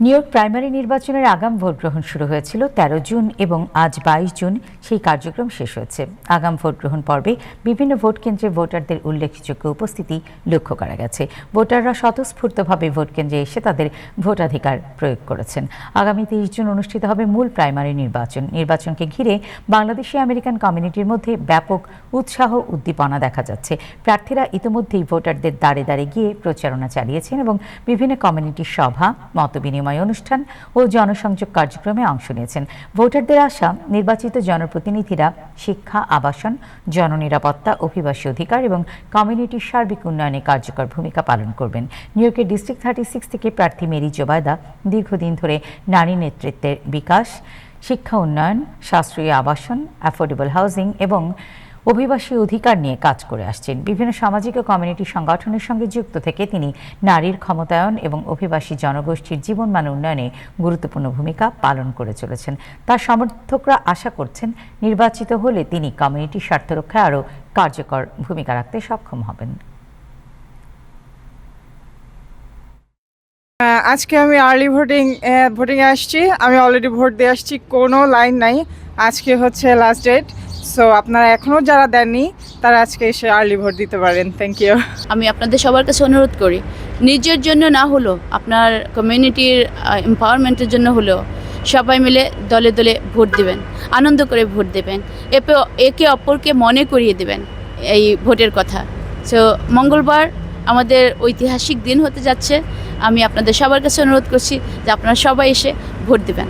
New York primary নির্বাচনের আগাম vote গ্রহণ শুরু হয়েছিল ১৩ জুন এবং আজ ২২ জুন সেই কার্যক্রম শেষ হয়েছে। আগাম ভোট গ্রহণ পর্বে বিভিন্ন ভোট কেন্দ্রে ভোটারদের উল্লেখযোগ্য উপস্থিতি লক্ষ্য করা গেছে। ভোটাররা স্বতঃস্ফূর্তভাবে ভোট কেন্দ্রে এসে তাদের ভোটাধিকার প্রয়োগ করেছেন। আগামী ৩০ জুন অনুষ্ঠিত হবে মূল প্রাইমারি নির্বাচন। নির্বাচনকে ঘিরে বাংলাদেশি আমেরিকান কমিউনিটির মধ্যে ব্যাপক উৎসাহ উদ্দীপনা দেখা যাচ্ছে। প্রার্থীরা ইতিমধ্যেই ভোটারদের দাঁড়ে দাঁড়ে গিয়ে প্রচারণা চালিয়েছেন এবং বিভিন্ন কমিউনিটির সভা, মতবিনিময় অনুষ্ঠান ও জনসংযোগ কার্যক্রমে অংশ নিয়েছেন। ভোটারদের আশা, নির্বাচিত জনপ্রতিনিধিরা শিক্ষা, আবাসন, জননিরাপত্তা, অভিবাসী অধিকার এবং কমিউনিটির সার্বিক উন্নয়নে কার্যকর ভূমিকা পালন করবেন। নিউ ইয়র্কের ডিস্ট্রিক্ট 36 থেকে প্রার্থী মেরি জোবায়দা দীর্ঘদিন ধরে নারী নেতৃত্বের বিকাশ, শিক্ষা উন্নয়ন, সাশ্রয়ী আবাসন, অ্যাফোর্ডেবল হাউজিং এবং অভিবাসী অধিকার নিয়ে কাজ করে আসছেন। বিভিন্ন সামাজিক ও কমিউনিটি সংগঠনের সঙ্গে যুক্ত থেকে তিনি নারীর ক্ষমতায়ন এবং অভিবাসী জনগোষ্ঠীর জীবনমান উন্নয়নে গুরুত্বপূর্ণ ভূমিকা পালন করে চলেছেন। তার সমর্থকরা আশা করছেন নির্বাচিত হলে তিনি কমিউনিটির স্বার্থ রক্ষায় আরও কার্যকর ভূমিকা রাখতে সক্ষম হবেন। আজকে আমি আর্লি ভোটিংয়ে আসছি। আমি অলরেডি ভোট দিয়ে আসছি, কোনো লাইন নাই। আজকে হচ্ছে লাস্ট ডেট, সো আপনারা এখনও যারা দেননি তারা আজকে এসে আর্লি ভোট দিতে পারেন। Thank you. আমি আপনাদের সবার কাছে অনুরোধ করি, নিজের জন্য না হলেও আপনার কমিউনিটির এম্পাওয়ারমেন্টের জন্য হলেও সবাই মিলে দলে দলে ভোট দেবেন, আনন্দ করে ভোট দেবেন, একে অপরকে মনে করিয়ে দেবেন এই ভোটের কথা। সো মঙ্গলবার আমাদের ঐতিহাসিক দিন হতে যাচ্ছে। আমি আপনাদের সবার কাছে অনুরোধ করছি যে আপনারা সবাই এসে ভোট দেবেন।